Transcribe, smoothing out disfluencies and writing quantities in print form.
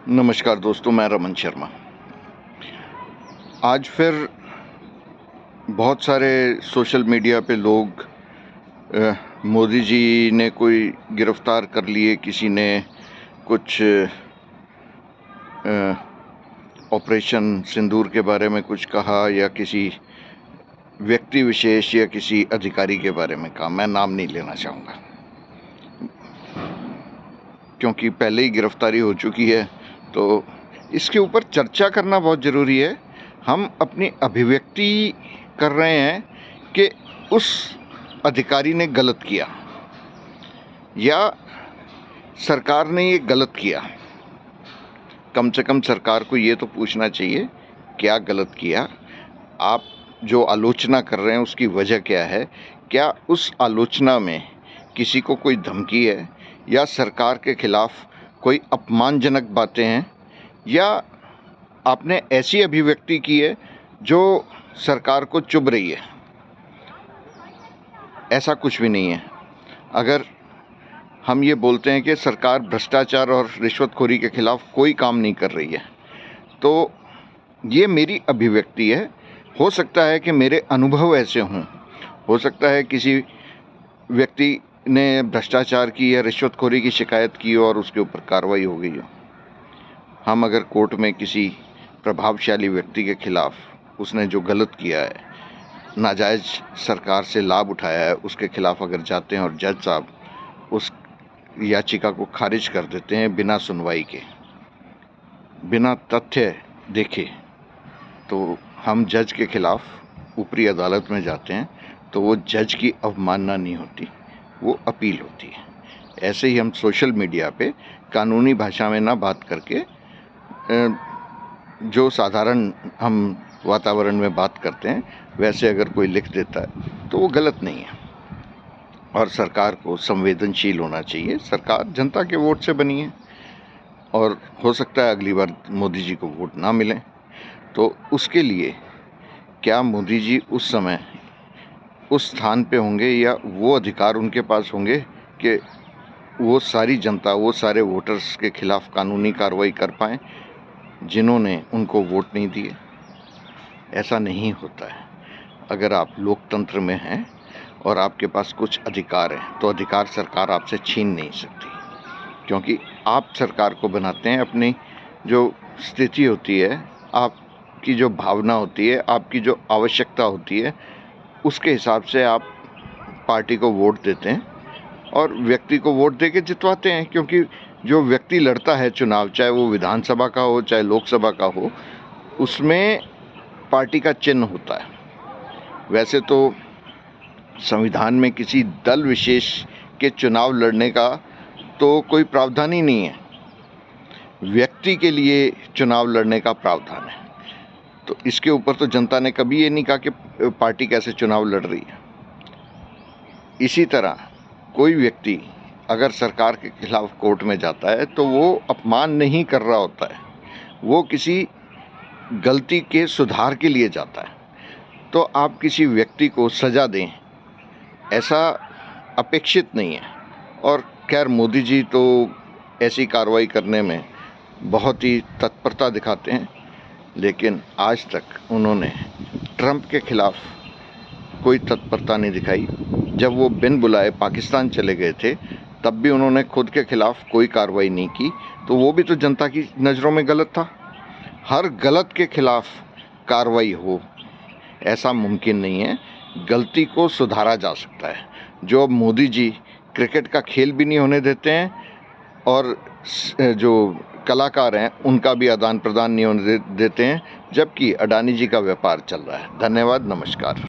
नमस्कार दोस्तों, मैं रमन शर्मा। आज फिर बहुत सारे सोशल मीडिया पे लोग मोदी जी ने कोई गिरफ्तार कर लिए, किसी ने कुछ ऑपरेशन सिंदूर के बारे में कुछ कहा, या किसी व्यक्ति विशेष या किसी अधिकारी के बारे में कहा। मैं नाम नहीं लेना चाहूँगा क्योंकि पहले ही गिरफ्तारी हो चुकी है, तो इसके ऊपर चर्चा करना बहुत ज़रूरी है। हम अपनी अभिव्यक्ति कर रहे हैं कि उस अधिकारी ने गलत किया या सरकार ने ये गलत किया। कम से कम सरकार को ये तो पूछना चाहिए क्या गलत किया, आप जो आलोचना कर रहे हैं उसकी वजह क्या है, क्या उस आलोचना में किसी को कोई धमकी है या सरकार के खिलाफ कोई अपमानजनक बातें हैं, या आपने ऐसी अभिव्यक्ति की है जो सरकार को चुभ रही है। ऐसा कुछ भी नहीं है। अगर हम ये बोलते हैं कि सरकार भ्रष्टाचार और रिश्वतखोरी के खिलाफ कोई काम नहीं कर रही है, तो ये मेरी अभिव्यक्ति है। हो सकता है कि मेरे अनुभव ऐसे हों, हो सकता है किसी व्यक्ति ने भ्रष्टाचार की या रिश्वतखोरी की शिकायत की और उसके ऊपर कार्रवाई हो गई हो। हम अगर कोर्ट में किसी प्रभावशाली व्यक्ति के खिलाफ उसने जो गलत किया है, नाजायज़ सरकार से लाभ उठाया है, उसके खिलाफ अगर जाते हैं और जज साहब उस याचिका को खारिज कर देते हैं बिना सुनवाई के, बिना तथ्य देखे, तो हम जज के खिलाफ ऊपरी अदालत में जाते हैं, तो वो जज की अवमानना नहीं होती, वो अपील होती है। ऐसे ही हम सोशल मीडिया पे कानूनी भाषा में ना बात करके जो साधारण हम वातावरण में बात करते हैं वैसे अगर कोई लिख देता है तो वो गलत नहीं है। और सरकार को संवेदनशील होना चाहिए। सरकार जनता के वोट से बनी है और हो सकता है अगली बार मोदी जी को वोट ना मिले, तो उसके लिए क्या मोदी जी उस समय उस स्थान पे होंगे या वो अधिकार उनके पास होंगे कि वो सारी जनता, वो सारे वोटर्स के खिलाफ कानूनी कार्रवाई कर पाएँ जिन्होंने उनको वोट नहीं दिए। ऐसा नहीं होता है। अगर आप लोकतंत्र में हैं और आपके पास कुछ अधिकार हैं, तो अधिकार सरकार आपसे छीन नहीं सकती, क्योंकि आप सरकार को बनाते हैं। अपनी जो स्थिति होती है, आपकी जो भावना होती है, आपकी जो आवश्यकता होती है, उसके हिसाब से आप पार्टी को वोट देते हैं और व्यक्ति को वोट दे के जितवाते हैं। क्योंकि जो व्यक्ति लड़ता है चुनाव, चाहे वो विधानसभा का हो चाहे लोकसभा का हो, उसमें पार्टी का चिन्ह होता है। वैसे तो संविधान में किसी दल विशेष के चुनाव लड़ने का तो कोई प्रावधान ही नहीं है, व्यक्ति के लिए चुनाव लड़ने का प्रावधान है। तो इसके ऊपर तो जनता ने कभी ये नहीं कहा कि पार्टी कैसे चुनाव लड़ रही है। इसी तरह कोई व्यक्ति अगर सरकार के खिलाफ कोर्ट में जाता है तो वो अपमान नहीं कर रहा होता है, वो किसी गलती के सुधार के लिए जाता है। तो आप किसी व्यक्ति को सज़ा दें, ऐसा अपेक्षित नहीं है। और खैर मोदी जी तो ऐसी कार्रवाई करने में बहुत ही तत्परता दिखाते हैं, लेकिन आज तक उन्होंने ट्रंप के खिलाफ कोई तत्परता नहीं दिखाई। जब वो बिन बुलाए पाकिस्तान चले गए थे, तब भी उन्होंने खुद के खिलाफ कोई कार्रवाई नहीं की, तो वो भी तो जनता की नज़रों में गलत था। हर गलत के खिलाफ कार्रवाई हो, ऐसा मुमकिन नहीं है। गलती को सुधारा जा सकता है। जो अब मोदी जी क्रिकेट का खेल भी नहीं होने देते हैं और जो कलाकार हैं उनका भी आदान प्रदान नहीं होने देते हैं, जबकि अडानी जी का व्यापार चल रहा है। धन्यवाद, नमस्कार।